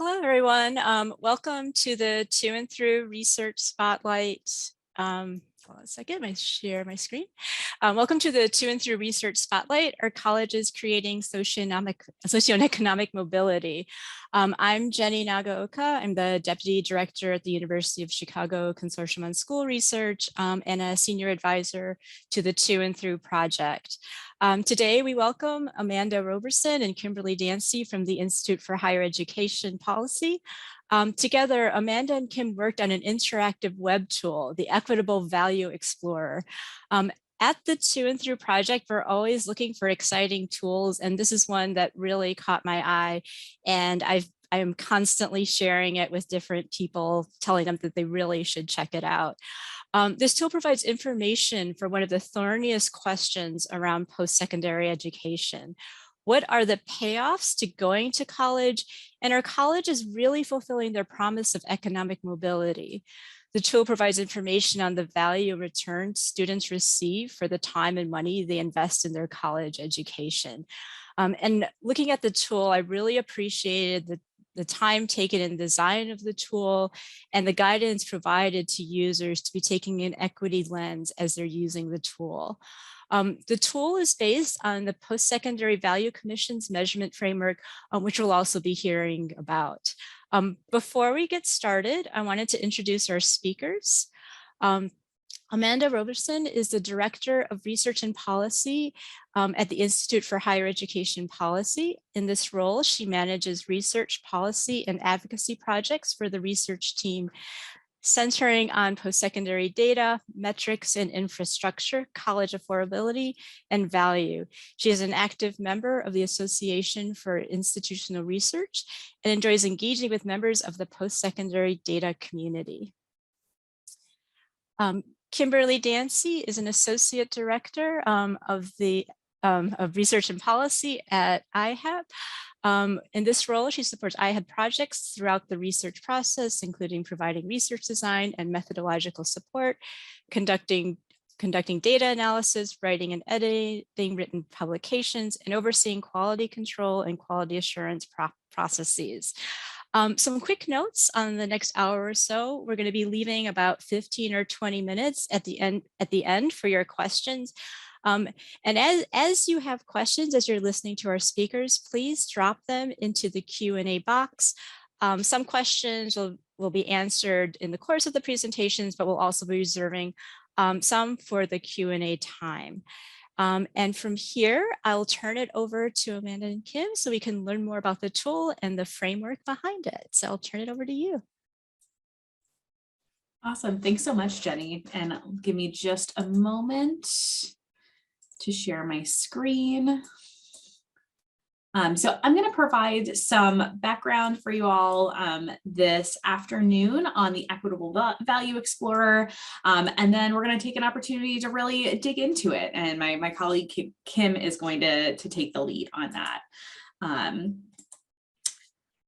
Hello, everyone. Welcome to the To&Through Research Spotlight. Hold on a second, I share my screen. Welcome to the To&Through Research Spotlight, our colleges creating socioeconomic mobility. I'm Jenny Nagaoka. I'm the Deputy Director at the University of Chicago Consortium on School Research and a Senior Advisor to the To&Through Project. Today, we welcome Amanda Roberson and Kimberly Dancy from the Institute for Higher Education Policy. Together, Amanda and Kim worked on an interactive web tool, the Equitable Value Explorer. At the To&Through Project, we're always looking for exciting tools, and this is one that really caught my eye, and I am constantly sharing it with different people, telling them that they really should check it out. This tool provides information for one of the thorniest questions around post-secondary education. What are the payoffs to going to college? And are colleges really fulfilling their promise of economic mobility? The tool provides information on the value and return students receive for the time and money they invest in their college education. And looking at the tool, I really appreciated the time taken in design of the tool and the guidance provided to users to be taking an equity lens as they're using the tool. The tool is based on the Postsecondary Value Commission's measurement framework, which we'll also be hearing about. Before we get started, I wanted to introduce our speakers. Amanda Roberson is the Director of Research and Policy at the Institute for Higher Education Policy. In this role, she manages research, policy, and advocacy projects for the research team, centering on post-secondary data, metrics and infrastructure, college affordability, and value. She is an active member of the Association for Institutional Research and enjoys engaging with members of the post-secondary data community. Kimberly Dancy is an Associate Director of Research and Policy at IHEP. In this role, she supports IHEP projects throughout the research process, including providing research design and methodological support, conducting data analysis, writing and editing written publications, and overseeing quality control and quality assurance processes. Some quick notes on the next hour or so. We're going to be leaving about 15 or 20 minutes at the end for your questions. And as you have questions, as you're listening to our speakers, please drop them into the Q&A box. Some questions will be answered in the course of the presentations, but we'll also be reserving some for the Q&A time. And from here, I'll turn it over to Amanda and Kim so we can learn more about the tool and the framework behind it. So I'll turn it over to you. Awesome. Thanks so much, Jenny. And give me just a moment to share my screen. So I'm going to provide some background for you all this afternoon on the Equitable Value Explorer, and then we're going to take an opportunity to really dig into it. And my colleague Kim is going to take the lead on that.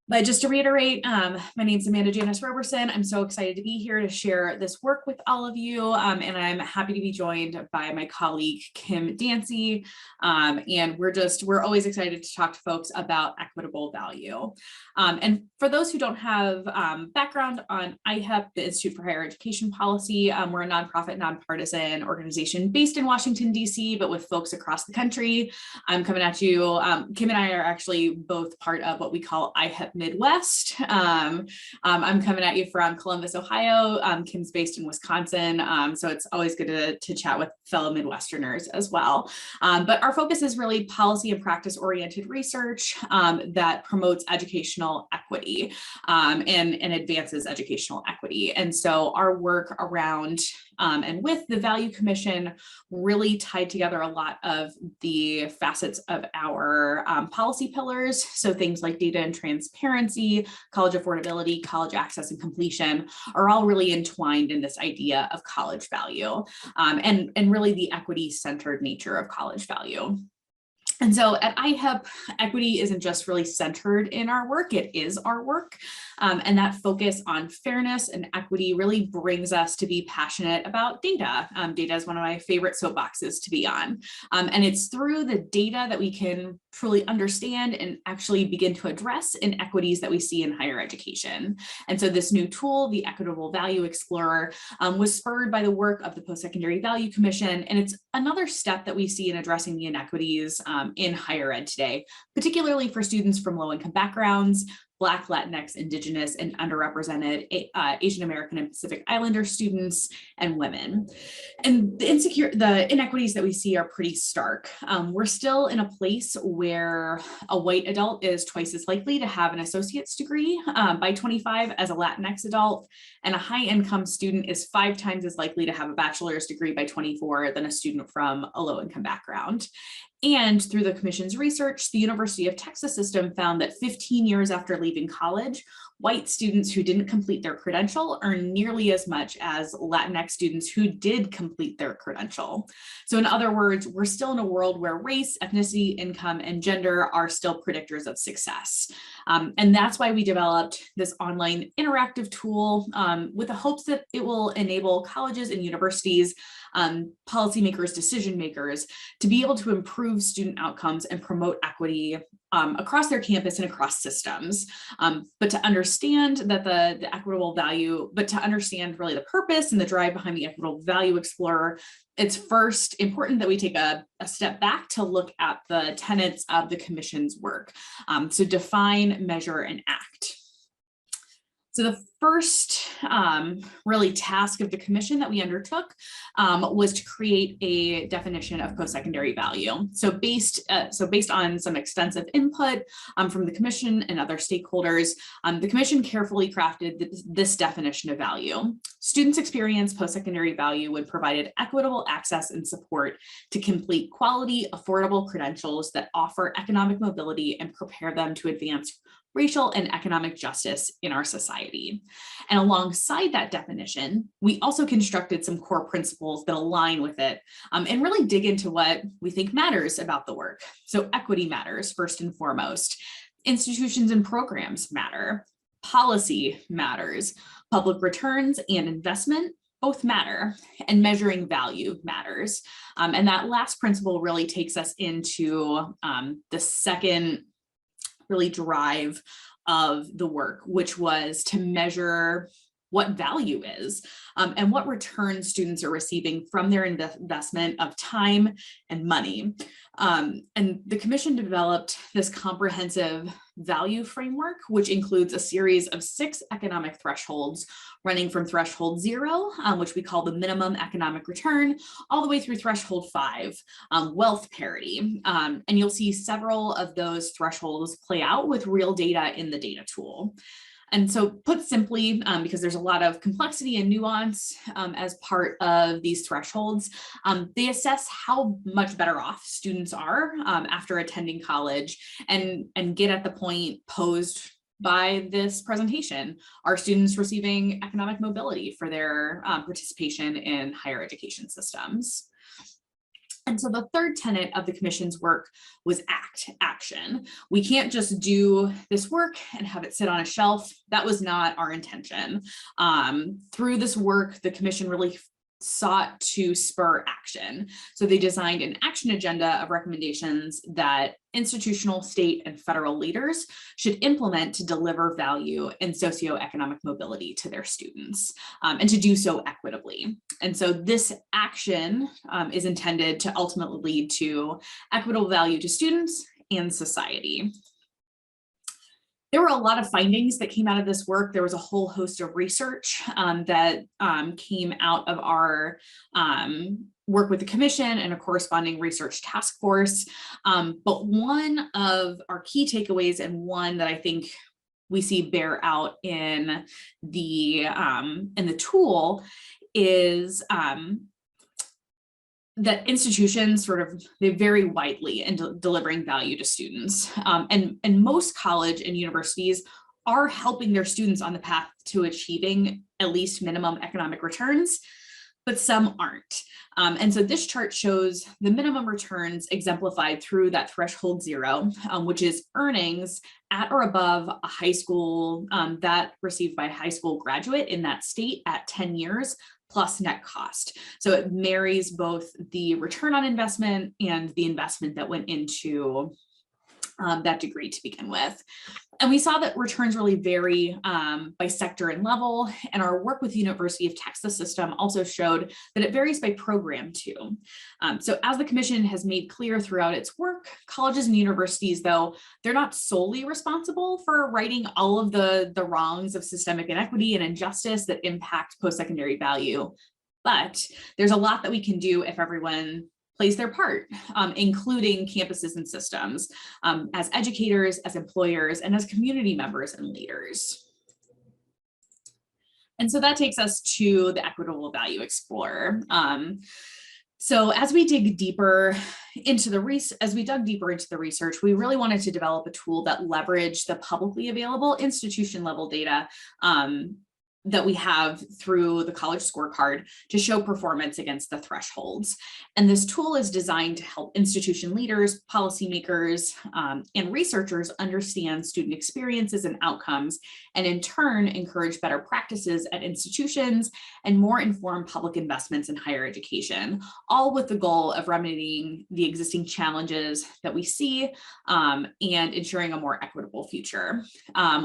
But just to reiterate, my name is Amanda Janice Roberson. I'm so excited to be here to share this work with all of you. And I'm happy to be joined by my colleague, Kim Dancy. And we're always excited to talk to folks about equitable value. And for those who don't have background on IHEP, the Institute for Higher Education Policy, we're a nonprofit, nonpartisan organization based in Washington, D.C., but with folks across the country. I'm coming at you. Kim and I are actually both part of what we call IHEP Midwest. I'm coming at you from Columbus, Ohio. Kim's based in Wisconsin, so it's always good to chat with fellow Midwesterners as well. But our focus is really policy and practice-oriented research that promotes educational equity and advances educational equity. And so our work around and with the Value Commission really tied together a lot of the facets of our policy pillars. So things like data and transparency, college affordability, college access and completion are all really entwined in this idea of college value and really the equity-centered nature of college value. And so at IHEP, equity isn't just really centered in our work, it is our work. And that focus on fairness and equity really brings us to be passionate about data. Data is one of my favorite soapboxes to be on. And it's through the data that we can truly understand and actually begin to address inequities that we see in higher education. And so this new tool, the Equitable Value Explorer, was spurred by the work of the Postsecondary Value Commission. And it's another step that we see in addressing the inequities in higher ed today, particularly for students from low-income backgrounds, Black, Latinx, Indigenous, and underrepresented Asian American and Pacific Islander students and women. And the inequities that we see are pretty stark. We're still in a place where a white adult is twice as likely to have an associate's degree by 25 as a Latinx adult, and a high-income student is 5 times as likely to have a bachelor's degree by 24 than a student from a low-income background. And through the commission's research, the University of Texas system found that 15 years after leaving college, white students who didn't complete their credential earn nearly as much as Latinx students who did complete their credential. So in other words, we're still in a world where race, ethnicity, income, and gender are still predictors of success. And that's why we developed this online interactive tool with the hopes that it will enable colleges and universities, policymakers, decision makers, to be able to improve student outcomes and promote equity across their campus and across systems. But to understand that the equitable value, but to understand really the purpose and the drive behind the Equitable Value Explorer, it's first important that we take a step back to look at the tenets of the commission's work. So define, measure, and act. So the first really task of the commission that we undertook was to create a definition of post-secondary value. So based on some extensive input from the commission and other stakeholders, the commission carefully crafted this definition of value. Students experience post-secondary value when provided equitable access and support to complete quality, affordable credentials that offer economic mobility and prepare them to advance racial and economic justice in our society. And alongside that definition, we also constructed some core principles that align with it and really dig into what we think matters about the work. So equity matters first and foremost. Institutions and programs matter. Policy matters. Public returns and investment both matter, and measuring value matters. And that last principle really takes us into the second really drive of the work, which was to measure what value is and what return students are receiving from their investment of time and money. And the commission developed this comprehensive value framework, which includes a series of 6 economic thresholds running from threshold 0, which we call the minimum economic return, all the way through threshold 5, wealth parity. And you'll see several of those thresholds play out with real data in the data tool. And so put simply, because there's a lot of complexity and nuance as part of these thresholds, they assess how much better off students are after attending college and get at the point posed by this presentation. Are students receiving economic mobility for their participation in higher education systems? And so the third tenet of the commission's work was action. We can't just do this work and have it sit on a shelf. That was not our intention. Through this work, the commission really sought to spur action. So they designed an action agenda of recommendations that institutional, state, and federal leaders should implement to deliver value and socioeconomic mobility to their students, and to do so equitably. And so this action is intended to ultimately lead to equitable value to students and society. There were a lot of findings that came out of this work. There was a whole host of research that came out of our work with the commission and a corresponding research task force. But one of our key takeaways, and one that I think we see bear out in the tool, is that institutions they vary widely in delivering value to students. And most college and universities are helping their students on the path to achieving at least minimum economic returns. but some aren't. And so this chart shows the minimum returns exemplified through that threshold 0, which is earnings at or above a high school that received by a high school graduate in that state at 10 years plus net cost. So it marries both the return on investment and the investment that went into that degree to begin with. And we saw that returns really vary by sector and level, and our work with the University of Texas system also showed that it varies by program too. So as the commission has made clear throughout its work, colleges and universities, though, they're not solely responsible for righting all of the wrongs of systemic inequity and injustice that impact post-secondary value. But there's a lot that we can do if everyone plays their part, including campuses and systems, as educators, as employers, and as community members and leaders. And so that takes us to the Equitable Value Explorer. So as we dig deeper into the research, we really wanted to develop a tool that leveraged the publicly available institution level data that we have through the college scorecard to show performance against the thresholds. And this tool is designed to help institution leaders, policymakers, and researchers understand student experiences and outcomes, and in turn, encourage better practices at institutions and more informed public investments in higher education, all with the goal of remedying the existing challenges that we see and ensuring a more equitable future.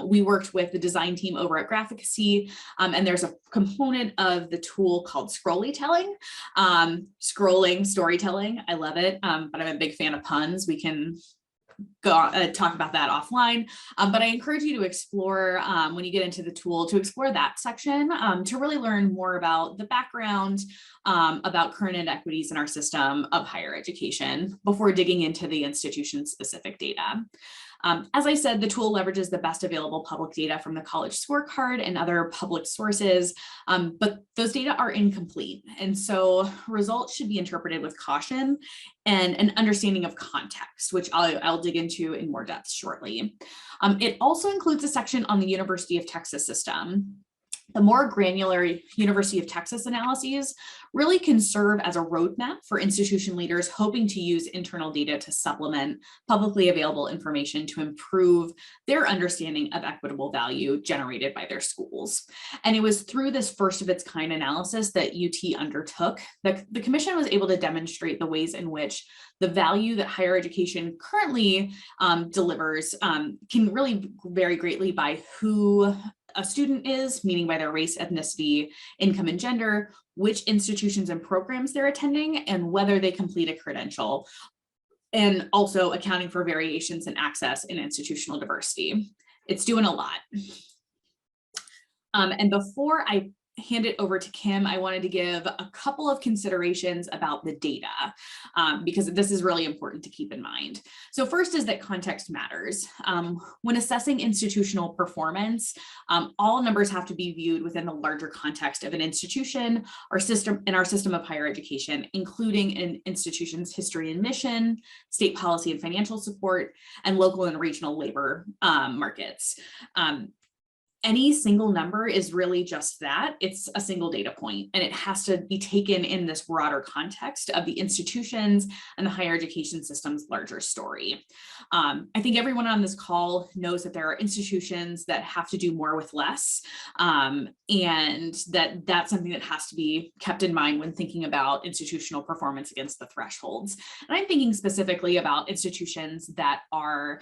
We worked with the design team over at Graphicacy, and there's a component of the tool called storytelling. Storytelling, I love it, but I'm a big fan of puns. We can go talk about that offline, but I encourage you to explore when you get into the tool, to explore that section to really learn more about the background about current inequities in our system of higher education before digging into the institution specific data. As I said, the tool leverages the best available public data from the college scorecard and other public sources, but those data are incomplete. And so results should be interpreted with caution and an understanding of context, which I'll dig into in more depth shortly. It also includes a section on the University of Texas system. The more granular University of Texas analyses really can serve as a roadmap for institution leaders hoping to use internal data to supplement publicly available information to improve their understanding of equitable value generated by their schools. And it was through this first of its kind analysis that UT undertook that the commission was able to demonstrate the ways in which the value that higher education currently delivers can really vary greatly by who a student is, meaning by their race, ethnicity, income, and gender, which institutions and programs they're attending, and whether they complete a credential, and also accounting for variations in access and institutional diversity. It's doing a lot. And before I hand it over to Kim, I wanted to give a couple of considerations about the data, because this is really important to keep in mind. So first is that context matters. When assessing institutional performance, all numbers have to be viewed within the larger context of an institution or system in our system of higher education, including an institution's history and mission, state policy and financial support, and local and regional labor markets. Any single number is really just that. It's a single data point, and it has to be taken in this broader context of the institutions and the higher education system's larger story. I think everyone on this call knows that there are institutions that have to do more with less, and that's something that has to be kept in mind when thinking about institutional performance against the thresholds. And I'm thinking specifically about institutions that are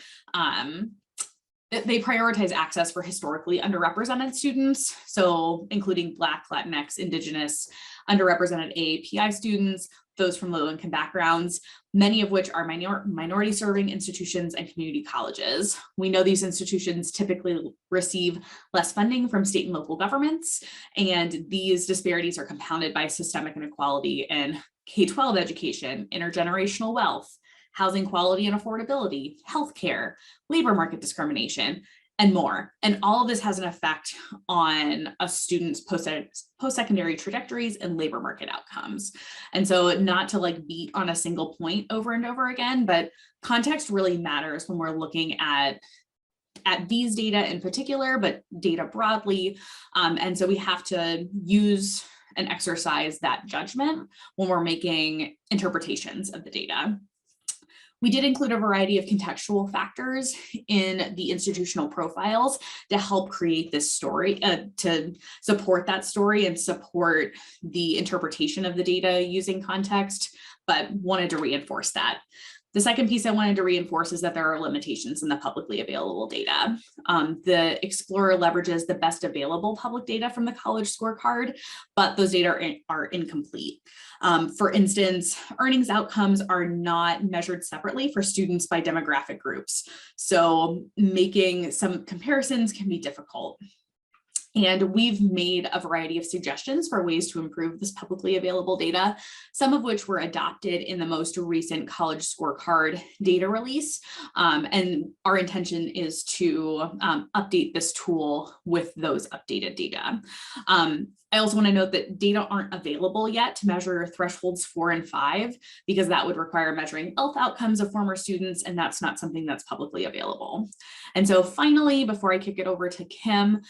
they prioritize access for historically underrepresented students, so including Black, Latinx, Indigenous, underrepresented AAPI students, those from low-income backgrounds, many of which are minority-serving institutions and community colleges. We know these institutions typically receive less funding from state and local governments, and these disparities are compounded by systemic inequality in K-12 education, intergenerational wealth, housing quality and affordability, healthcare, labor market discrimination, and more. And all of this has an effect on a student's post-secondary trajectories and labor market outcomes. And so not to like beat on a single point over and over again, but context really matters when we're looking at these data in particular, but data broadly. And so we have to use and exercise that judgment when we're making interpretations of the data. We did include a variety of contextual factors in the institutional profiles to help create this story, to support that story and support the interpretation of the data using context, but wanted to reinforce that. The second piece I wanted to reinforce is that there are limitations in the publicly available data. The Explorer leverages the best available public data from the college scorecard, but those data are incomplete. For instance, earnings outcomes are not measured separately for students by demographic groups. So making some comparisons can be difficult. And we've made a variety of suggestions for ways to improve this publicly available data, some of which were adopted in the most recent college scorecard data release. And our intention is to update this tool with those updated data. I also want to note that data aren't available yet to measure thresholds 4 and 5, because that would require measuring health outcomes of former students, and that's not something that's publicly available. And so finally, before I kick it over to Kim,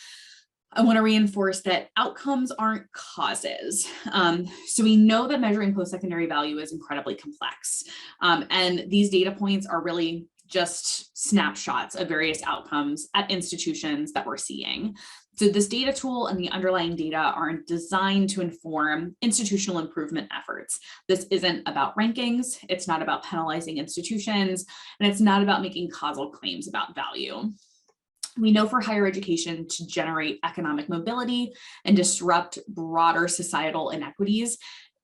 I want to reinforce that outcomes aren't causes. So we know that measuring post-secondary value is incredibly complex. And these data points are really just snapshots of various outcomes at institutions that we're seeing. So this data tool and the underlying data are designed to inform institutional improvement efforts. This isn't about rankings, it's not about penalizing institutions, and it's not about making causal claims about value. We know for higher education to generate economic mobility and disrupt broader societal inequities,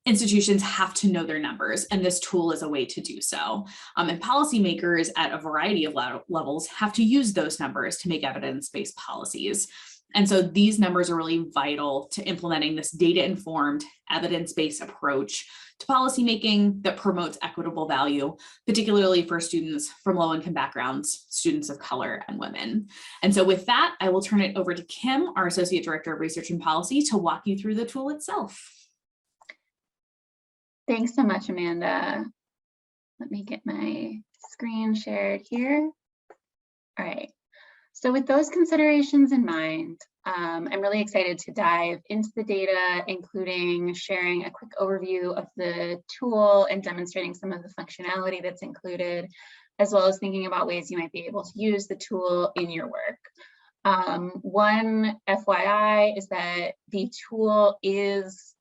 institutions have to know their numbers, and this tool is a way to do so. And policymakers at a variety of levels have to use those numbers to make evidence-based policies. And so these numbers are really vital to implementing this data-informed, evidence-based approach to policymaking that promotes equitable value, particularly for students from low-income backgrounds, students of color, and women. And so with that, I will turn it over to Kim, our Associate Director of Research and Policy, to walk you through the tool itself. Thanks so much, Amanda. Let me get my screen shared here. All right. So with those considerations in mind, I'm really excited to dive into the data, including sharing a quick overview of the tool and demonstrating some of the functionality that's included, as well as thinking about ways you might be able to use the tool in your work. One FYI is that the tool is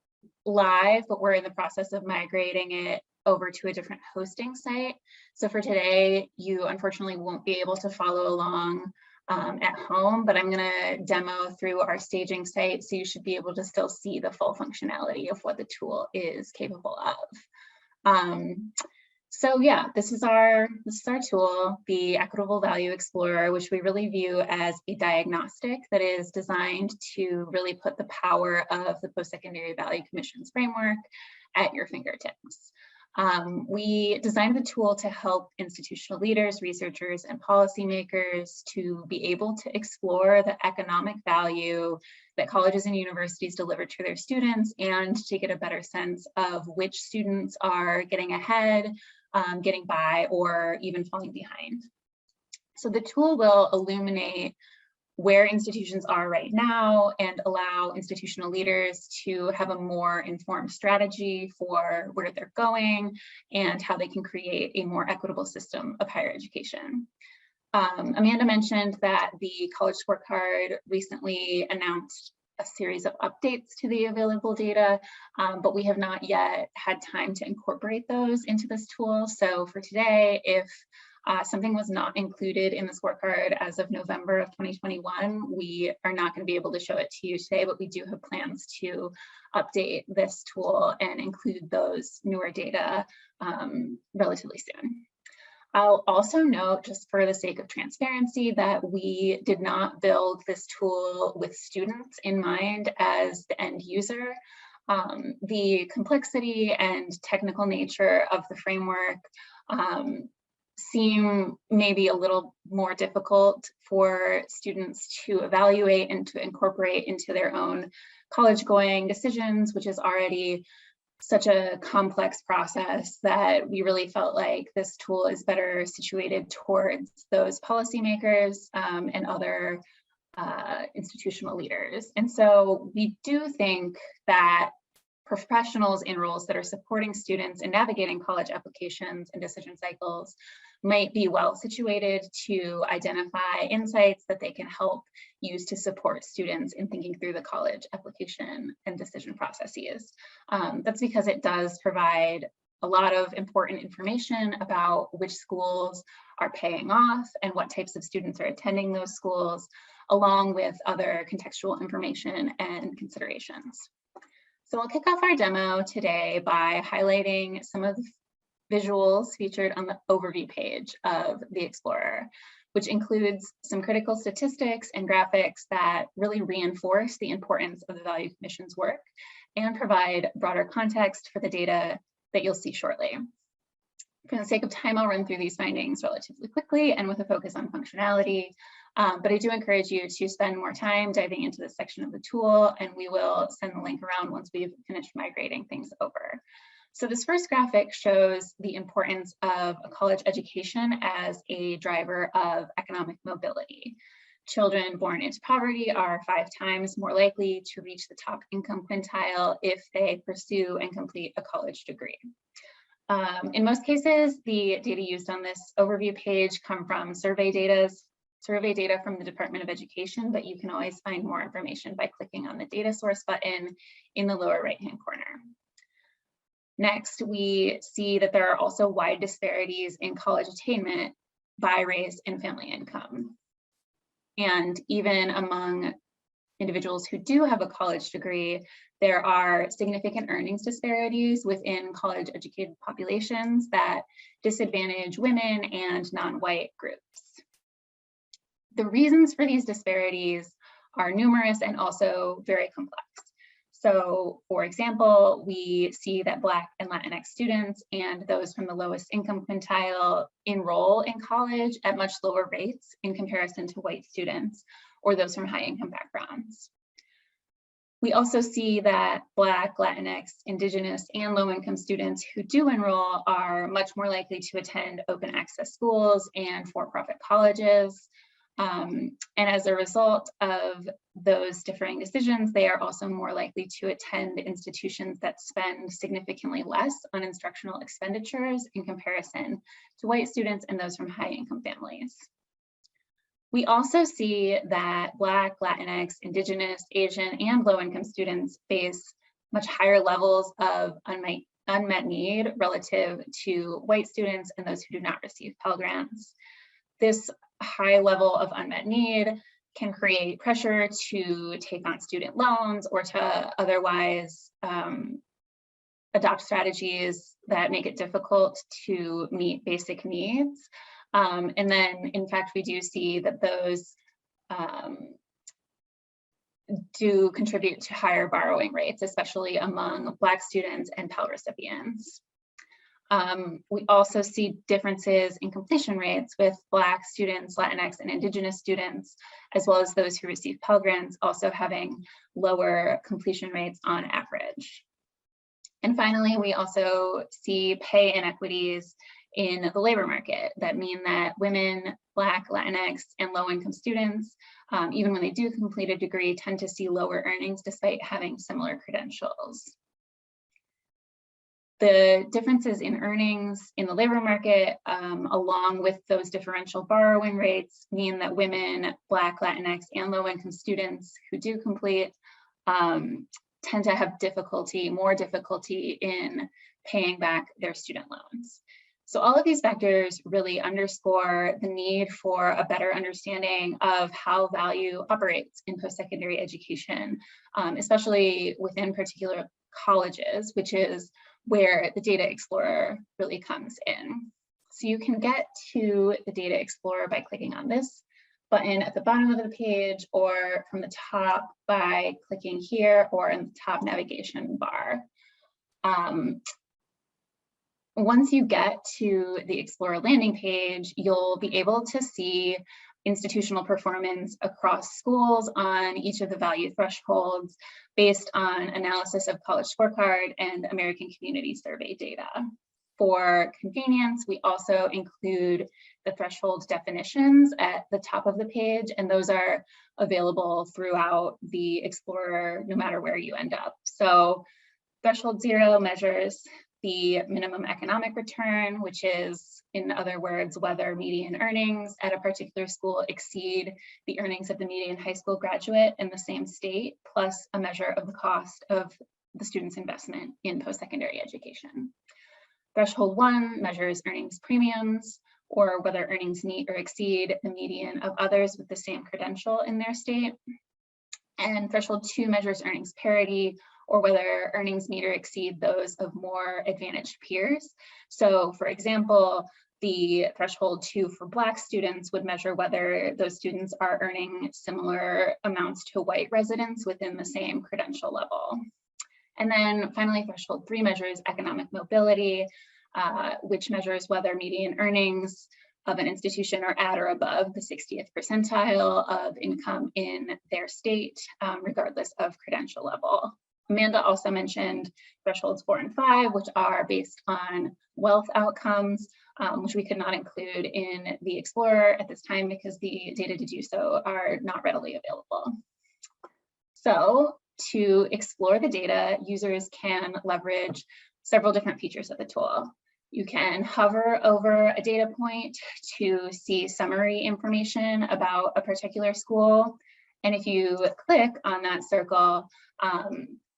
live, but we're in the process of migrating it over to a different hosting site. So for today, you unfortunately won't be able to follow along at home, but I'm going to demo through our staging site, so you should be able to still see the full functionality of what the tool is capable of. So yeah, this is our tool, the Equitable Value Explorer, which we really view as a diagnostic that is designed to really put the power of the Postsecondary Value Commission's framework at your fingertips. We designed the tool to help institutional leaders, researchers, and policymakers to be able to explore the economic value that colleges and universities deliver to their students, and to get a better sense of which students are getting ahead, getting by, or even falling behind. So the tool will illuminate where institutions are right now and allow institutional leaders to have a more informed strategy for where they're going and how they can create a more equitable system of higher education. Amanda mentioned that the College Scorecard recently announced a series of updates to the available data, but we have not yet had time to incorporate those into this tool. So for today, if something was not included in the scorecard as of November of 2021, we are not going to be able to show it to you today, but we do have plans to update this tool and include those newer data relatively soon. I'll also note, just for the sake of transparency, that we did not build this tool with students in mind as the end user. The complexity and technical nature of the framework seem maybe a little more difficult for students to evaluate and to incorporate into their own college going decisions, which is already such a complex process that we really felt like this tool is better situated towards those policymakers and other institutional leaders. And so we do think that professionals in roles that are supporting students in navigating college applications and decision cycles might be well situated to identify insights that they can help use to support students in thinking through the college application and decision processes. That's because it does provide a lot of important information about which schools are paying off and what types of students are attending those schools, along with other contextual information and considerations. So I'll kick off our demo today by highlighting some of the visuals featured on the overview page of the Explorer, which includes some critical statistics and graphics that really reinforce the importance of the Value Commission's work and provide broader context for the data that you'll see shortly. For the sake of time, I'll run through these findings relatively quickly and with a focus on functionality. But I do encourage you to spend more time diving into this section of the tool, and we will send the link around once we've finished migrating things over. So this first graphic shows the importance of a college education as a driver of economic mobility. Children born into poverty are 5 times more likely to reach the top income quintile if they pursue and complete a college degree. In most cases, the data used on this overview page come from survey data from the Department of Education, but you can always find more information by clicking on the data source button in the lower right-hand corner. Next, we see that there are also wide disparities in college attainment by race and family income. And even among individuals who do have a college degree, there are significant earnings disparities within college educated populations that disadvantage women and non-white groups. The reasons for these disparities are numerous and also very complex. So, for example, we see that Black and Latinx students and those from the lowest income quintile enroll in college at much lower rates in comparison to white students or those from high income backgrounds. We also see that Black, Latinx, Indigenous, and low-income students who do enroll are much more likely to attend open access schools and for-profit colleges. And as a result of those differing decisions, they are also more likely to attend institutions that spend significantly less on instructional expenditures in comparison to white students and those from high-income families. We also see that Black, Latinx, Indigenous, Asian, and low-income students face much higher levels of unmet need relative to white students and those who do not receive Pell Grants. This high level of unmet need can create pressure to take on student loans or to otherwise adopt strategies that make it difficult to meet basic needs. And then, in fact, we do see that those do contribute to higher borrowing rates, especially among Black students and Pell recipients. We also see differences in completion rates with Black students, Latinx, and Indigenous students, as well as those who receive Pell Grants also having lower completion rates on average. And finally, we also see pay inequities in the labor market that mean that women, Black, Latinx, and low-income students, even when they do complete a degree, tend to see lower earnings despite having similar credentials. The differences in earnings in the labor market, along with those differential borrowing rates, mean that women, Black, Latinx, and low-income students who do complete tend to have more difficulty in paying back their student loans. So all of these factors really underscore the need for a better understanding of how value operates in post-secondary education, especially within particular colleges, which is where the Data Explorer really comes in. So you can get to the Data Explorer by clicking on this button at the bottom of the page or from the top by clicking here or in the top navigation bar. Once you get to the Explorer landing page, you'll be able to see institutional performance across schools on each of the value thresholds based on analysis of College Scorecard and American Community Survey data. For convenience, we also include the threshold definitions at the top of the page, and those are available throughout the Explorer no matter where you end up. So Threshold 0 measures the minimum economic return, which is, in other words, whether median earnings at a particular school exceed the earnings of the median high school graduate in the same state, plus a measure of the cost of the student's investment in post-secondary education. Threshold 1 measures earnings premiums, or whether earnings meet or exceed the median of others with the same credential in their state. And threshold 2 measures earnings parity, or whether earnings meet or exceed those of more advantaged peers. So for example, the threshold 2 for Black students would measure whether those students are earning similar amounts to white residents within the same credential level. And then finally, threshold 3 measures economic mobility, which measures whether median earnings of an institution are at or above the 60th percentile of income in their state, regardless of credential level. Amanda also mentioned thresholds 4 and 5, which are based on wealth outcomes, which we could not include in the Explorer at this time because the data to do so are not readily available. So to explore the data, users can leverage several different features of the tool. You can hover over a data point to see summary information about a particular school. And if you click on that circle,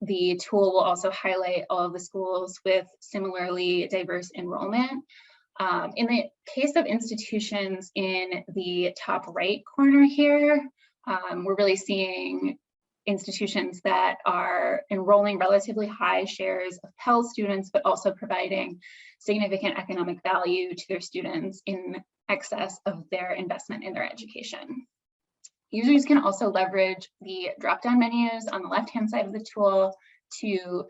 the tool will also highlight all of the schools with similarly diverse enrollment. In the case of institutions in the top right corner here, we're really seeing institutions that are enrolling relatively high shares of Pell students, but also providing significant economic value to their students in excess of their investment in their education. Users can also leverage the drop-down menus on the left-hand side of the tool to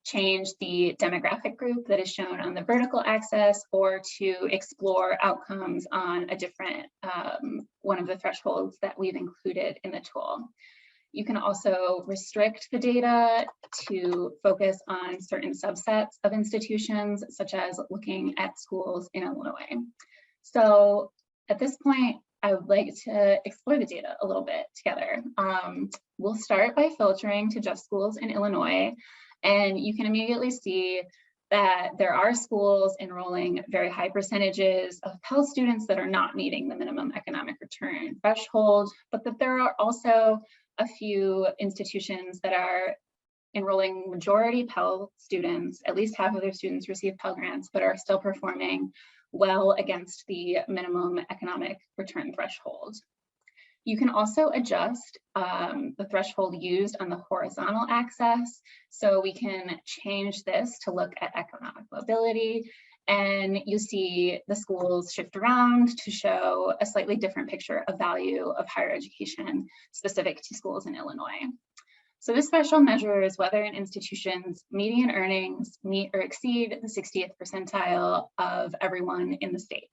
change the demographic group that is shown on the vertical axis, or to explore outcomes on a different one of the thresholds that we've included in the tool. You can also restrict the data to focus on certain subsets of institutions, such as looking at schools in Illinois. So at this point, I would like to explore the data a little bit together. We'll start by filtering to just schools in Illinois, and you can immediately see that there are schools enrolling very high percentages of Pell students that are not meeting the minimum economic return threshold, but that there are also a few institutions that are enrolling majority Pell students, at least half of their students receive Pell grants, but are still performing well against the minimum economic return threshold. You can also adjust the threshold used on the horizontal axis. So we can change this to look at economic mobility, and you see the schools shift around to show a slightly different picture of value of higher education specific to schools in Illinois. So this threshold measures whether an institution's median earnings meet or exceed the 60th percentile of everyone in the state.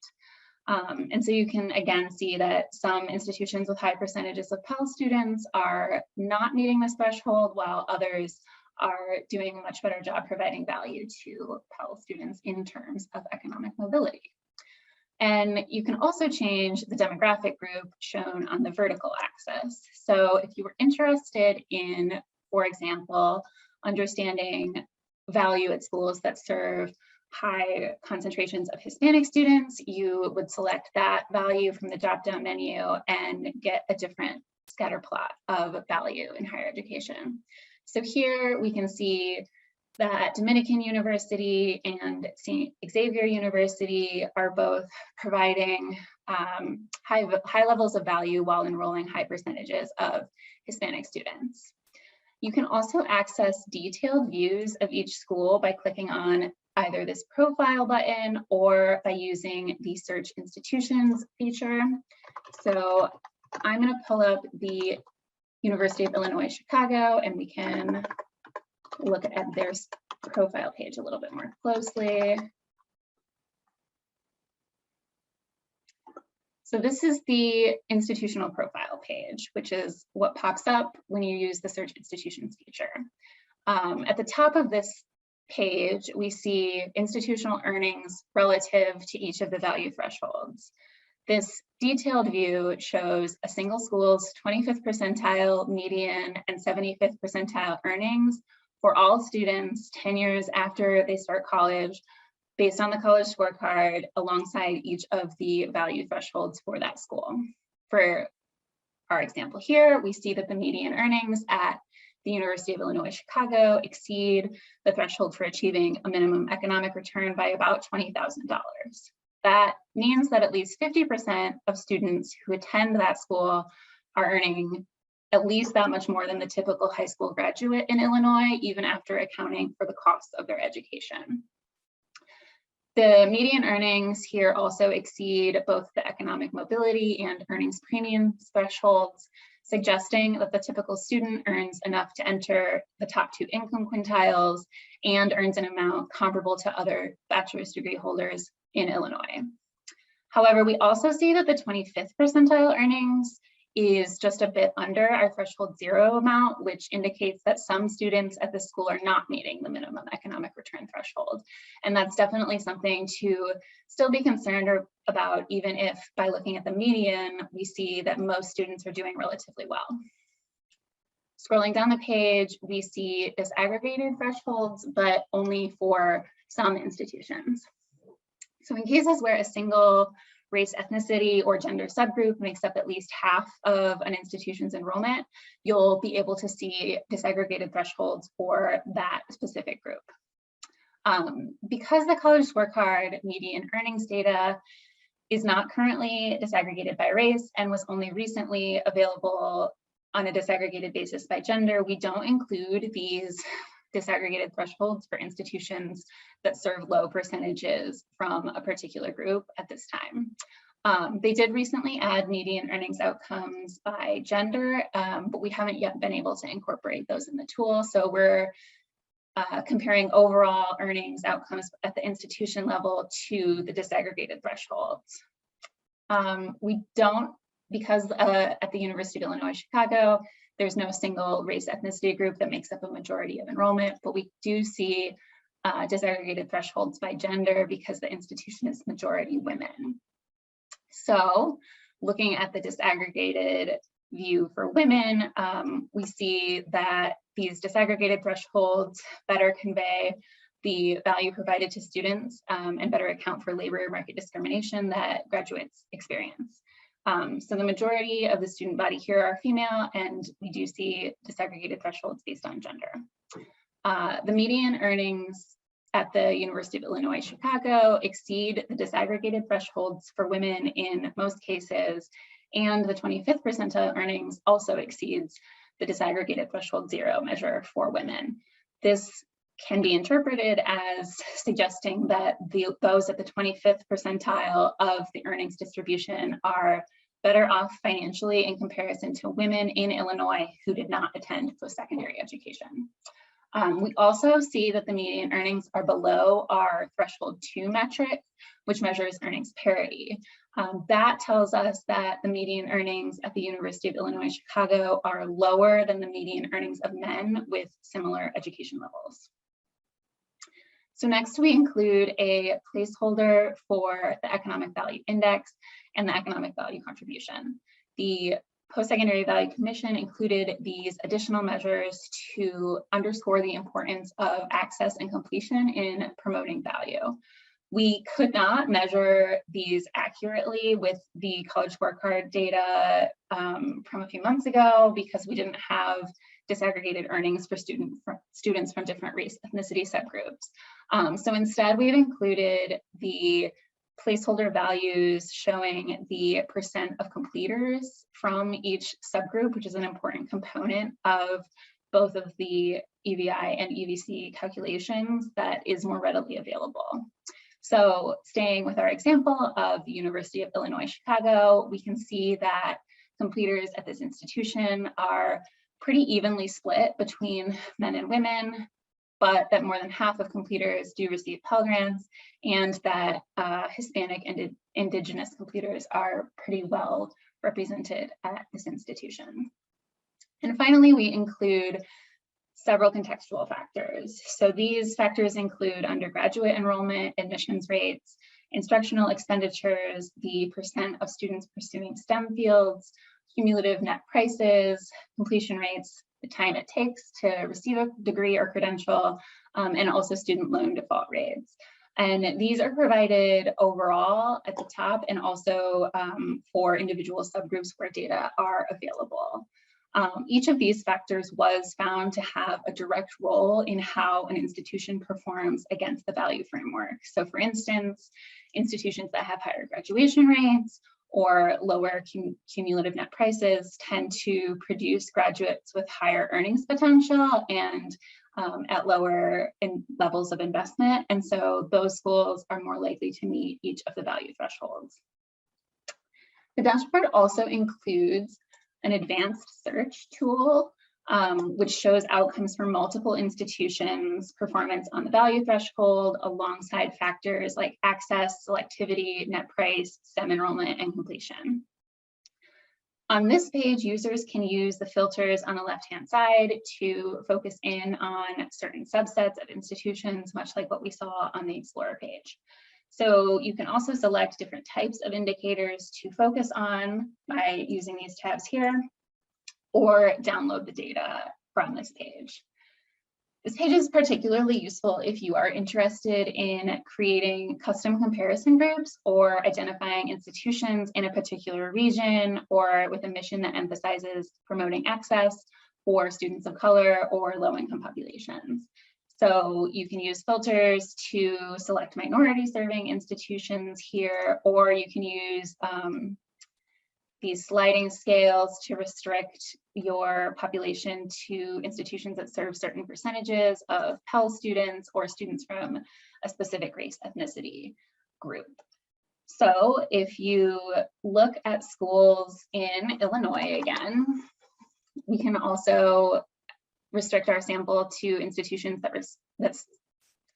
And so you can again see that some institutions with high percentages of Pell students are not meeting this threshold, while others are doing a much better job providing value to Pell students in terms of economic mobility. And you can also change the demographic group shown on the vertical axis. So if you were interested in, for example, understanding value at schools that serve high concentrations of Hispanic students, you would select that value from the drop-down menu and get a different scatter plot of value in higher education. So here we can see that Dominican University and St. Xavier University are both providing high levels of value while enrolling high percentages of Hispanic students. You can also access detailed views of each school by clicking on either this profile button or by using the search institutions feature. So I'm going to pull up the University of Illinois, Chicago, and we can look at their profile page a little bit more closely. So this is the institutional profile page, which is what pops up when you use the search institutions feature. At the top of this page, we see institutional earnings relative to each of the value thresholds. This detailed view shows a single school's 25th percentile, median, and 75th percentile earnings for all students 10 years after they start college, based on the college scorecard, alongside each of the value thresholds for that school. For our example here, we see that the median earnings at the University of Illinois Chicago exceed the threshold for achieving a minimum economic return by about $20,000. That means that at least 50% of students who attend that school are earning at least that much more than the typical high school graduate in Illinois, even after accounting for the cost of their education. The median earnings here also exceed both the economic mobility and earnings premiums thresholds, suggesting that the typical student earns enough to enter the top 2 income quintiles and earns an amount comparable to other bachelor's degree holders in Illinois. However, we also see that the 25th percentile earnings is just a bit under our threshold 0 amount, which indicates that some students at the school are not meeting the minimum economic return threshold. And that's definitely something to still be concerned about, even if by looking at the median, we see that most students are doing relatively well. Scrolling down the page, we see disaggregated thresholds, but only for some institutions. So in cases where a single race, ethnicity, or gender subgroup makes up at least half of an institution's enrollment, you'll be able to see disaggregated thresholds for that specific group. Because the college scorecard median earnings data is not currently disaggregated by race and was only recently available on a disaggregated basis by gender, we don't include these disaggregated thresholds for institutions that serve low percentages from a particular group at this time. They did recently add median earnings outcomes by gender, but we haven't yet been able to incorporate those in the tool. So we're comparing overall earnings outcomes at the institution level to the disaggregated thresholds. We don't, because at the University of Illinois Chicago, there's no single race ethnicity group that makes up a majority of enrollment, but we do see disaggregated thresholds by gender because the institution is majority women. So looking at the disaggregated view for women, we see that these disaggregated thresholds better convey the value provided to students and better account for labor market discrimination that graduates experience. So the majority of the student body here are female, and we do see disaggregated thresholds based on gender. The median earnings at the University of Illinois Chicago exceed the disaggregated thresholds for women in most cases, and the 25th percentile earnings also exceeds the disaggregated threshold 0 measure for women. This can be interpreted as suggesting that those at the 25th percentile of the earnings distribution are better off financially in comparison to women in Illinois who did not attend post-secondary education. We also see that the median earnings are below our threshold 2 metric, which measures earnings parity. That tells us that the median earnings at the University of Illinois Chicago are lower than the median earnings of men with similar education levels. So next we include a placeholder for the Economic Value Index and the Economic Value Contribution. The Postsecondary Value Commission included these additional measures to underscore the importance of access and completion in promoting value. We could not measure these accurately with the college scorecard data from a few months ago because we didn't have disaggregated earnings for students from different race ethnicity subgroups. So instead, we've included the placeholder values showing the percent of completers from each subgroup, which is an important component of both of the EVI and EVC calculations that is more readily available. So staying with our example of the University of Illinois Chicago, we can see that completers at this institution are pretty evenly split between men and women, but that more than half of completers do receive Pell Grants, and that Hispanic and Indigenous completers are pretty well represented at this institution. And finally, we include several contextual factors. So these factors include undergraduate enrollment, admissions rates, instructional expenditures, the percent of students pursuing STEM fields, cumulative net prices, completion rates, the time it takes to receive a degree or credential, and also student loan default rates. And these are provided overall at the top and also for individual subgroups where data are available. Each of these factors was found to have a direct role in how an institution performs against the value framework. So for instance, institutions that have higher graduation rates or lower cumulative net prices tend to produce graduates with higher earnings potential and at lower levels of investment. And so those schools are more likely to meet each of the value thresholds. The dashboard also includes an advanced search tool, which shows outcomes for multiple institutions, performance on the value threshold, alongside factors like access, selectivity, net price, STEM enrollment, and completion. On this page, users can use the filters on the left-hand side to focus in on certain subsets of institutions, much like what we saw on the Explorer page. So you can also select different types of indicators to focus on by using these tabs here, or download the data from this page. This page is particularly useful if you are interested in creating custom comparison groups or identifying institutions in a particular region or with a mission that emphasizes promoting access for students of color or low-income populations. So you can use filters to select minority serving institutions here, or you can use these sliding scales to restrict your population to institutions that serve certain percentages of Pell students or students from a specific race ethnicity group. So if you look at schools in Illinois again, we can also restrict our sample to institutions that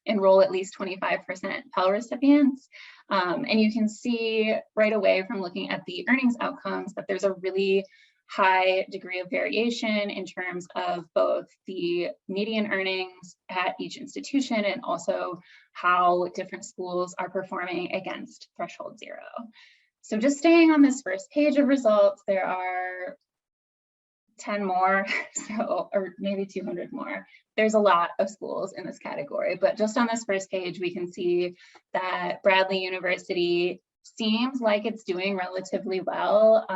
enroll at least 25% Pell recipients. And you can see right away from looking at the earnings outcomes that there's a really high degree of variation in terms of both the median earnings at each institution and also how different schools are performing against threshold 0. So just staying on this first page of results, there are 10 more, or maybe 200 more. There's a lot of schools in this category, but just on this first page, we can see that Bradley University seems like it's doing relatively well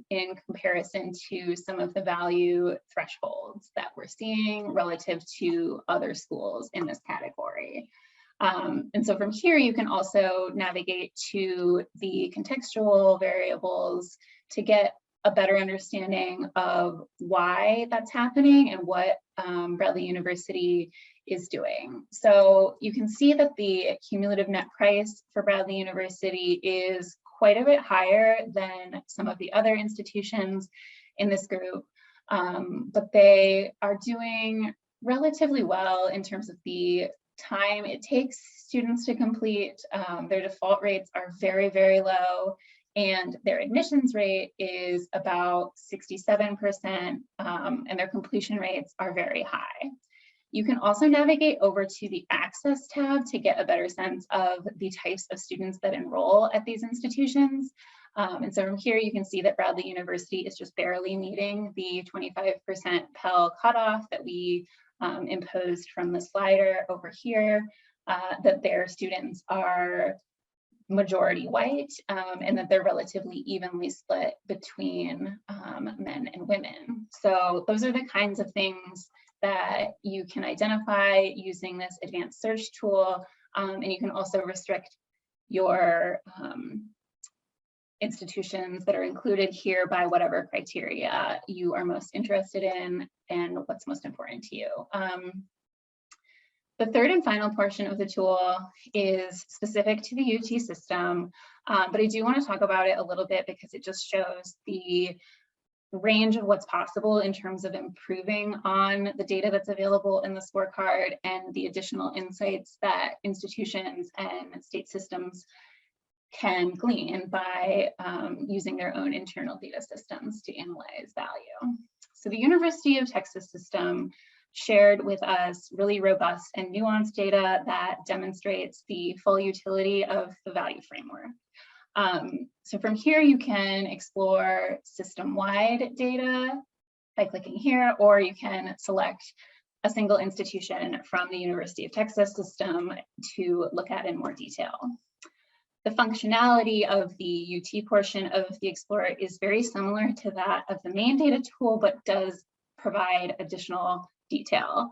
in comparison to some of the value thresholds that we're seeing relative to other schools in this category. And so from here, you can also navigate to the contextual variables to get a better understanding of why that's happening and what Bradley University is doing. So you can see that the cumulative net price for Bradley University is quite a bit higher than some of the other institutions in this group, but they are doing relatively well in terms of the time it takes students to complete. Their default rates are very, very low, and their admissions rate is about 67%, and their completion rates are very high. You can also navigate over to the Access tab to get a better sense of the types of students that enroll at these institutions. And so from here, you can see that Bradley University is just barely meeting the 25% Pell cutoff that we imposed from the slider over here, that their students are majority white, and that they're relatively evenly split between men and women. So those are the kinds of things that you can identify using this advanced search tool, and you can also restrict your institutions that are included here by whatever criteria you are most interested in and what's most important to you. The third and final portion of the tool is specific to the UT system, but I do want to talk about it a little bit because it just shows the range of what's possible in terms of improving on the data that's available in the scorecard and the additional insights that institutions and state systems can glean by using their own internal data systems to analyze value. So the University of Texas system shared with us really robust and nuanced data that demonstrates the full utility of the value framework. So from here, you can explore system-wide data by clicking here, or you can select a single institution from the University of Texas system to look at in more detail. The functionality of the UT portion of the Explorer is very similar to that of the main data tool, but does provide additional detail.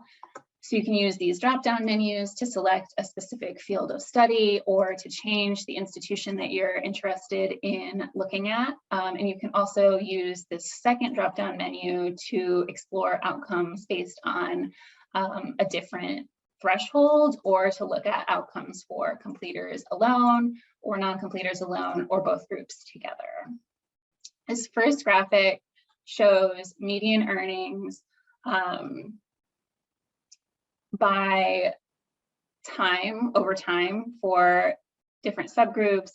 So you can use these drop-down menus to select a specific field of study or to change the institution that you're interested in looking at. And you can also use this second drop-down menu to explore outcomes based on a different threshold, or to look at outcomes for completers alone or non-completers alone, or both groups together. This first graphic shows median earnings by time, over time, for different subgroups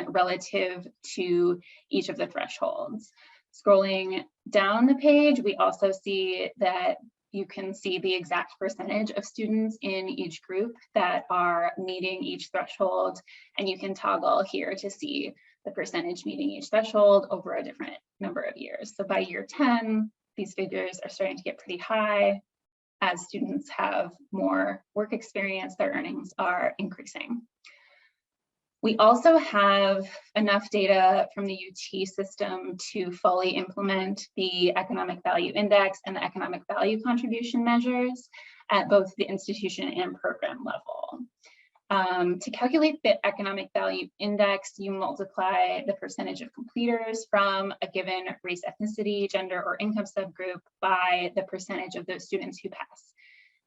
relative to each of the thresholds. Scrolling down the page, we also see that you can see the exact percentage of students in each group that are meeting each threshold, and you can toggle here to see the percentage meeting each threshold over a different number of years. So by year 10, these figures are starting to get pretty high. As students have more work experience, their earnings are increasing. We also have enough data from the UT system to fully implement the Economic Value Index and the Economic Value Contribution measures at both the institution and program level. To calculate the Economic Value Index, you multiply the percentage of completers from a given race, ethnicity, gender, or income subgroup by the percentage of those students who pass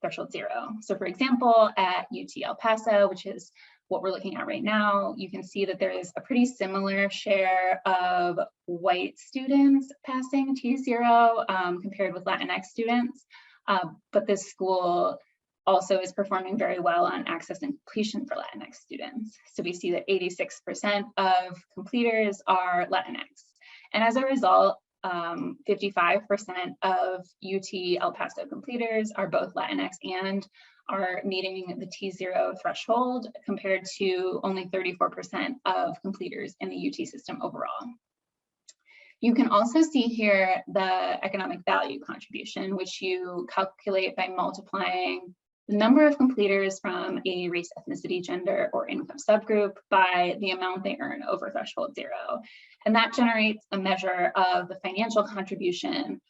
threshold 0. So for example, at UT El Paso, which is what we're looking at right now, you can see that there is a pretty similar share of white students passing T0 compared with Latinx students, but this school also is performing very well on access and completion for Latinx students. So we see that 86% of completers are Latinx. And as a result, 55% of UT El Paso completers are both Latinx and are meeting the T0 threshold, compared to only 34% of completers in the UT system overall. You can also see here the economic value contribution, which you calculate by multiplying the number of completers from a race, ethnicity, gender, or income subgroup by the amount they earn over threshold 0. And that generates a measure of the financial contribution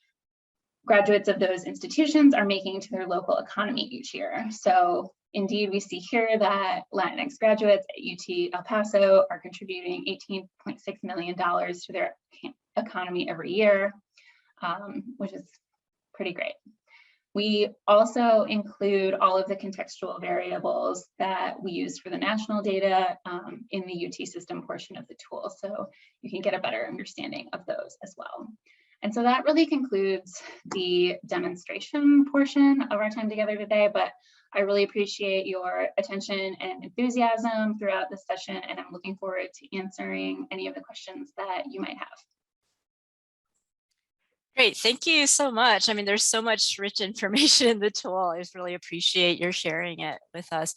graduates of those institutions are making to their local economy each year. So indeed, we see here that Latinx graduates at UT El Paso are contributing $18.6 million to their economy every year, which is pretty great. We also include all of the contextual variables that we use for the national data in the UT system portion of the tool, so you can get a better understanding of those as well. And so that really concludes the demonstration portion of our time together today, but I really appreciate your attention and enthusiasm throughout this session, and I'm looking forward to answering any of the questions that you might have. Great, thank you so much. I mean, there's so much rich information in the tool. I just really appreciate your sharing it with us.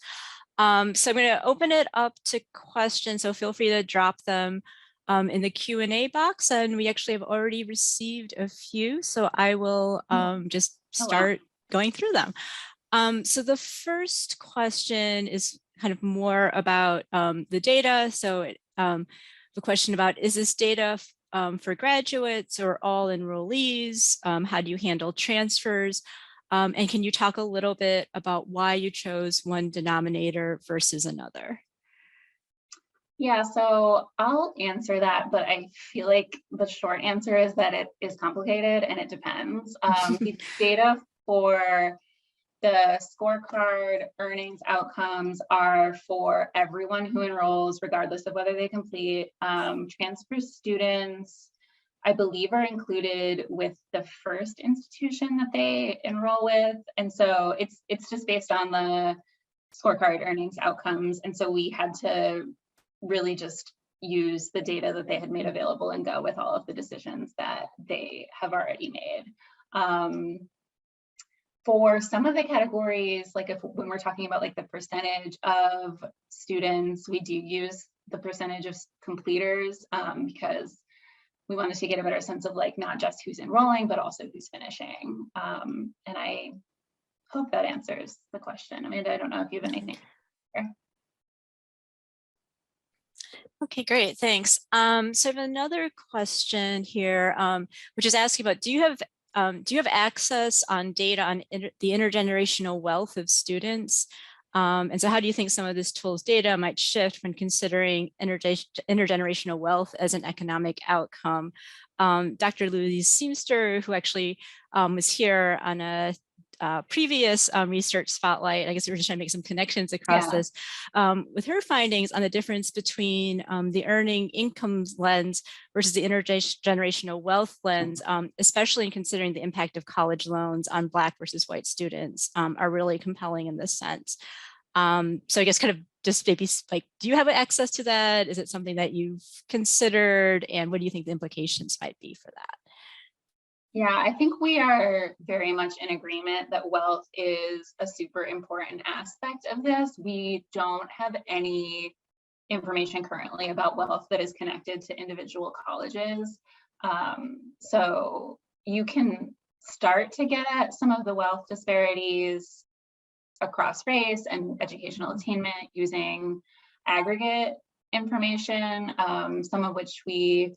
So I'm going to open it up to questions, so feel free to drop them in the Q&A box, and we actually have already received a few, so I will just start going through them. So the first question is kind of more about the data. So the question about, is this data for graduates or all enrollees? How do you handle transfers? And can you talk a little bit about why you chose one denominator versus another? Yeah, so I'll answer that, but I feel like the short answer is that it is complicated and it depends. The data for the scorecard earnings outcomes are for everyone who enrolls, regardless of whether they complete. Transfer students, I believe, are included with the first institution that they enroll with. And so it's just based on the scorecard earnings outcomes. And so we had to really just use the data that they had made available and go with all of the decisions that they have already made. for some of the categories, like when we're talking about like the percentage of students, we do use the percentage of completers because we wanted to get a better sense of like not just who's enrolling, but also who's finishing. And I hope that answers the question. Amanda, I don't know if you have anything. Okay, great, thanks. So I have another question here, which is asking about, do you have access on data on the intergenerational wealth of students? And so how do you think some of this tool's data might shift when considering intergenerational wealth as an economic outcome? Dr. Louise Seamster, who actually was here on a previous research spotlight, I guess we were just trying to make some connections across this, with her findings on the difference between the earning incomes lens versus the intergenerational wealth lens, especially in considering the impact of college loans on Black versus white students, are really compelling in this sense. So I guess kind of just maybe like, do you have access to that? Is it something that you've considered? And what do you think the implications might be for that? Yeah, I think we are very much in agreement that wealth is a super important aspect of this. We don't have any information currently about wealth that is connected to individual colleges. So you can start to get at some of the wealth disparities across race and educational attainment using aggregate information, some of which we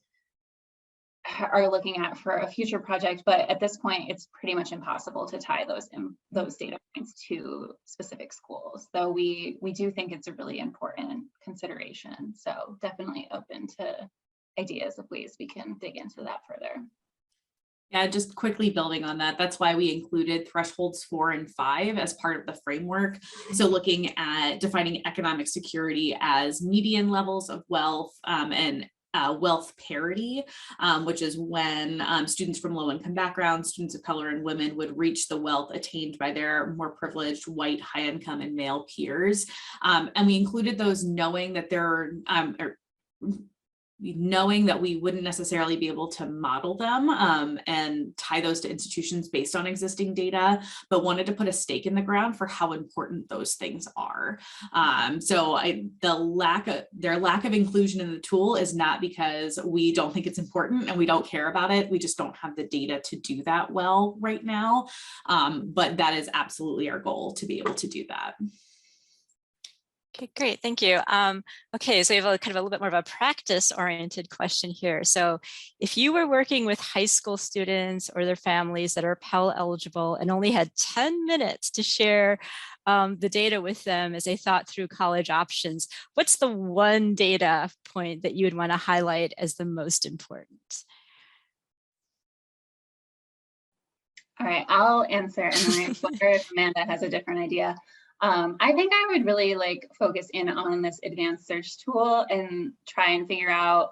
are looking at for a future project, but at this point, it's pretty much impossible to tie those data points to specific schools. So we do think it's a really important consideration. So definitely open to ideas of ways we can dig into that further. Yeah, just quickly building on that, that's why we included thresholds 4 and 5 as part of the framework. So looking at defining economic security as median levels of wealth and wealth parity, which is when students from low-income backgrounds, students of color, and women would reach the wealth attained by their more privileged white, high-income, and male peers. And we included those knowing that knowing that we wouldn't necessarily be able to model them and tie those to institutions based on existing data, but wanted to put a stake in the ground for how important those things are. So their lack of inclusion in the tool is not because we don't think it's important and we don't care about it. We just don't have the data to do that well right now. But that is absolutely our goal, to be able to do that. Okay, great, thank you. Okay, so we have kind of a little bit more of a practice-oriented question here. So if you were working with high school students or their families that are Pell eligible and only had 10 minutes to share the data with them as they thought through college options, what's the one data point that you would want to highlight as the most important? All right, I'll answer, and then I wonder if Amanda has a different idea. I think I would really focus in on this advanced search tool and try and figure out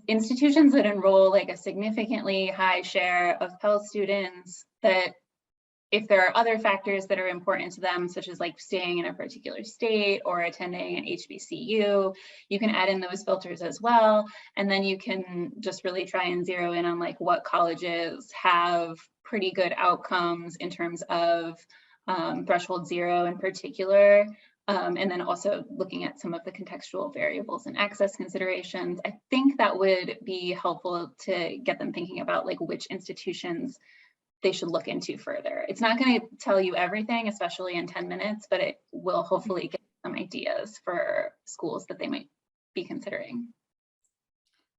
institutions that enroll a significantly high share of Pell students, that if there are other factors that are important to them, such as staying in a particular state or attending an HBCU, you can add in those filters as well. And then you can just really try and zero in on what colleges have pretty good outcomes in terms of threshold 0 in particular, and then also looking at some of the contextual variables and access considerations. I think that would be helpful to get them thinking about which institutions they should look into further. It's not going to tell you everything, especially in 10 minutes, but it will hopefully get some ideas for schools that they might be considering.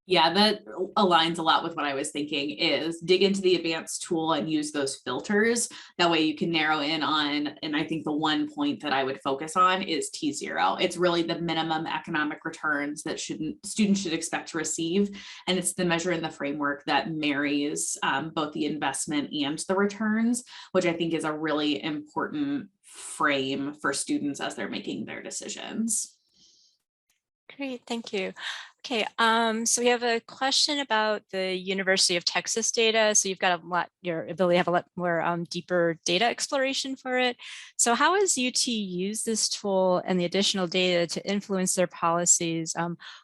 Yeah, that aligns a lot with what I was thinking, is dig into the advanced tool and use those filters. That way you can narrow in on, and I think the one point that I would focus on is T0. It's really the minimum economic returns that students should expect to receive. And it's the measure in the framework that marries both the investment and the returns, which I think is a really important frame for students as they're making their decisions. Great, thank you. Okay, so we have a question about the University of Texas data. So you've got your ability to have a lot more deeper data exploration for it. So how has UT used this tool and the additional data to influence their policies?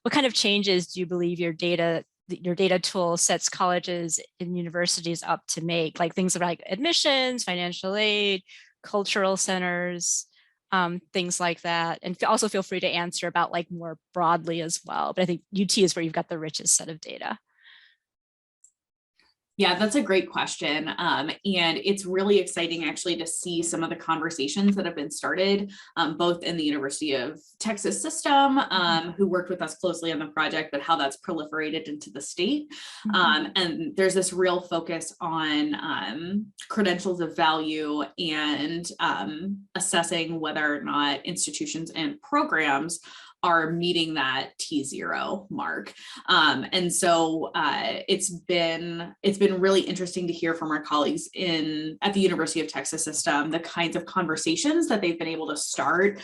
What kind of changes do you believe your data your data tool sets colleges and universities up to make, like things like admissions, financial aid, cultural centers, things like that. And also feel free to answer about like more broadly as well. But I think UT is where you've got the richest set of data. Yeah, that's a great question. And it's really exciting actually to see some of the conversations that have been started, both in the University of Texas system, who worked with us closely on the project, but how that's proliferated into the state. And there's this real focus on credentials of value and assessing whether or not institutions and programs are meeting that T0 mark. And so it's been really interesting to hear from our colleagues at the University of Texas system, the kinds of conversations that they've been able to start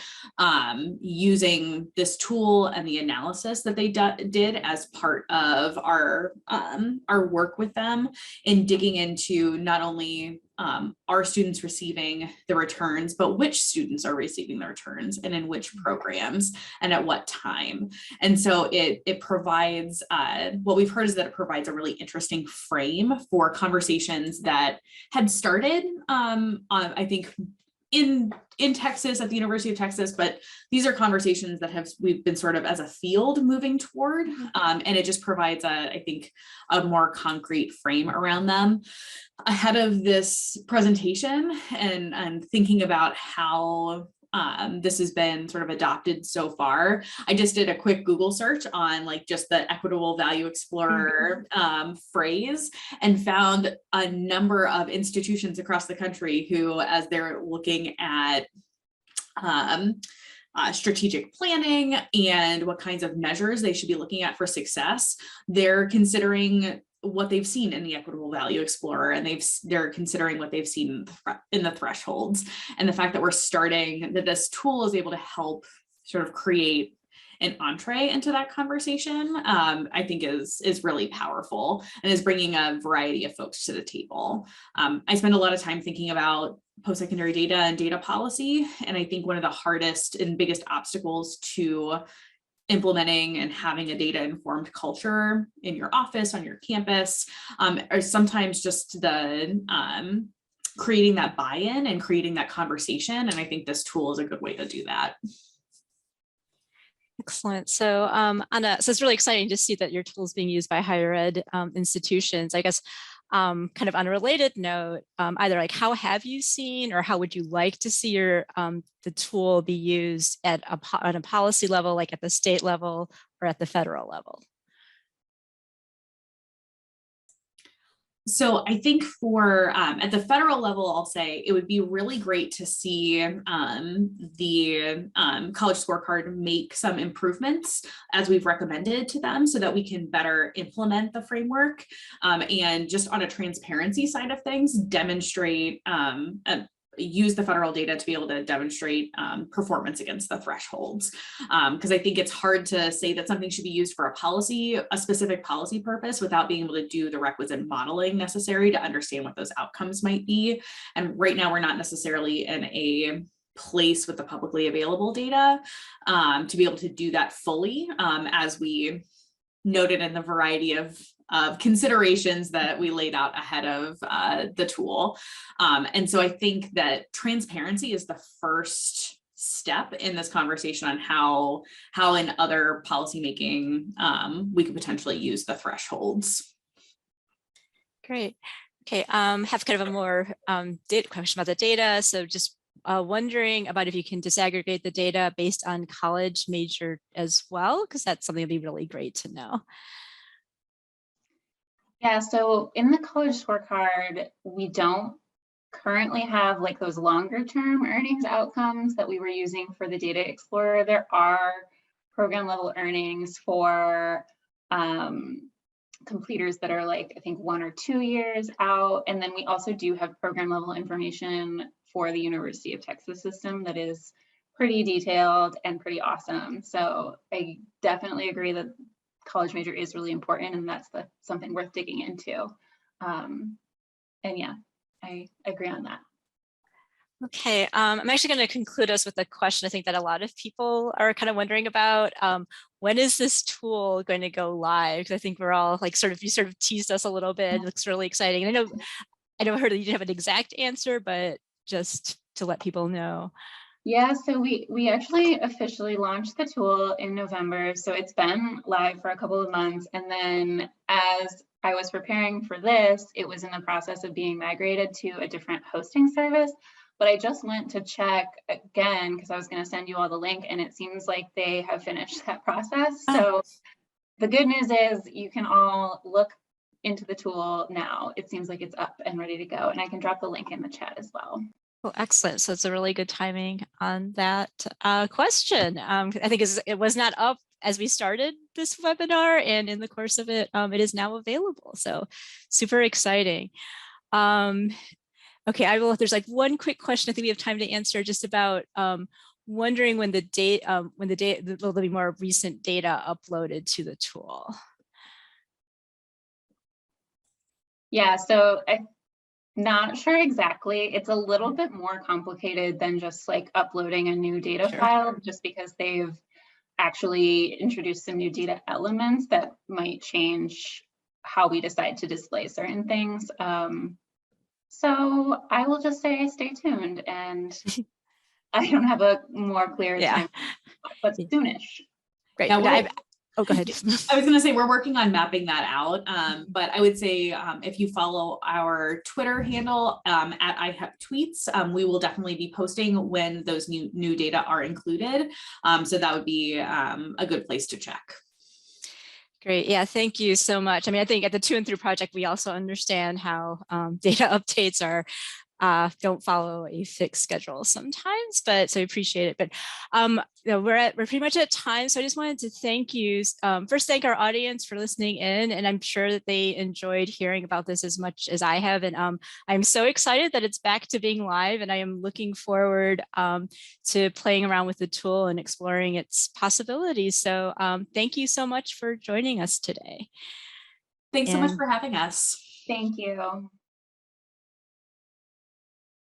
using this tool and the analysis that they did as part of our work with them in digging into not only are students receiving the returns, but which students are receiving the returns and in which programs and at what time. And so it provides, what we've heard is that it provides a really interesting frame for conversations that had started, I think, in Texas at the University of Texas, but these are conversations that we've been sort of as a field moving toward, and it just provides I think a more concrete frame around them. Ahead of this presentation and thinking about how this has been sort of adopted so far, I just did a quick Google search on like just the Equitable Value Explorer phrase and found a number of institutions across the country who, as they're looking at strategic planning and what kinds of measures they should be looking at for success, they're considering what they've seen in the Equitable Value Explorer, and they're considering what they've seen in the thresholds, and the fact that this tool is able to help sort of create an entree into that conversation, I think is really powerful and is bringing a variety of folks to the table. I spend a lot of time thinking about post-secondary data and data policy, and I think one of the hardest and biggest obstacles to implementing and having a data-informed culture in your office, on your campus, or sometimes just the creating that buy-in and creating that conversation. And I think this tool is a good way to do that. Excellent. So Anna, so it's really exciting to see that your tool is being used by higher ed institutions. I guess kind of on a related note, either like how have you seen or how would you like to see your the tool be used on a policy level, like at the state level or at the federal level? So I think for at the federal level, I'll say it would be really great to see the college scorecard make some improvements as we've recommended to them so that we can better implement the framework and just on a transparency side of things, demonstrate use the federal data to be able to demonstrate performance against the thresholds. Because I think it's hard to say that something should be used for a specific policy purpose without being able to do the requisite modeling necessary to understand what those outcomes might be. And right now we're not necessarily in a place with the publicly available data to be able to do that fully, as we noted in the variety of considerations that we laid out ahead of the tool. And so I think that transparency is the first step in this conversation on how in other policymaking we could potentially use the thresholds. Great. Okay, have kind of a more data question about the data. So just wondering about if you can disaggregate the data based on college major as well, because that's something that'd be really great to know. Yeah, so in the college scorecard, we don't currently have like those longer term earnings outcomes that we were using for the Data Explorer. There are program level earnings for completers that are like, I think 1 or 2 years out. And then we also do have program level information for the University of Texas system that is pretty detailed and pretty awesome. So I definitely agree that college major is really important, and that's something worth digging into. And yeah, I agree on that. Okay, I'm actually going to conclude us with a question I think that a lot of people are kind of wondering about. When is this tool going to go live? Because I think we're all like you sort of teased us a little bit. It looks really exciting. And I know I heard that you didn't have an exact answer, but just to let people know. Yeah, so we actually officially launched the tool in November. So it's been live for a couple of months. And then as I was preparing for this, it was in the process of being migrated to a different hosting service. But I just went to check again because I was going to send you all the link, and it seems like they have finished that process. So the good news is you can all look into the tool now. It seems like it's up and ready to go, and I can drop the link in the chat as well. Well, excellent. So it's a really good timing on that question. I think it was not up as we started this webinar, and in the course of it, it is now available. So super exciting. Okay, there's like one quick question I think we have time to answer, just about wondering when will there be more recent data uploaded to the tool? Yeah, so I'm not sure exactly. It's a little bit more complicated than just like uploading a new data file, just because they've actually introduced some new data elements that might change how we decide to display certain things. So I will just say stay tuned, and I don't have a more clear time, but soonish. Great. Now, oh, go ahead. I was going to say we're working on mapping that out, but I would say if you follow our Twitter handle at IHEP tweets, we will definitely be posting when those new data are included. So that would be a good place to check. Great. Yeah, thank you so much. I mean, I think at the To&Through Project, we also understand how data updates don't follow a fixed schedule sometimes, but so I appreciate it. But we're pretty much at time, so I just wanted to thank you. First, thank our audience for listening in, and I'm sure that they enjoyed hearing about this as much as I have. And I'm so excited that it's back to being live, and I am looking forward to playing around with the tool and exploring its possibilities. So thank you so much for joining us today. Thanks so much for having us. Thank you.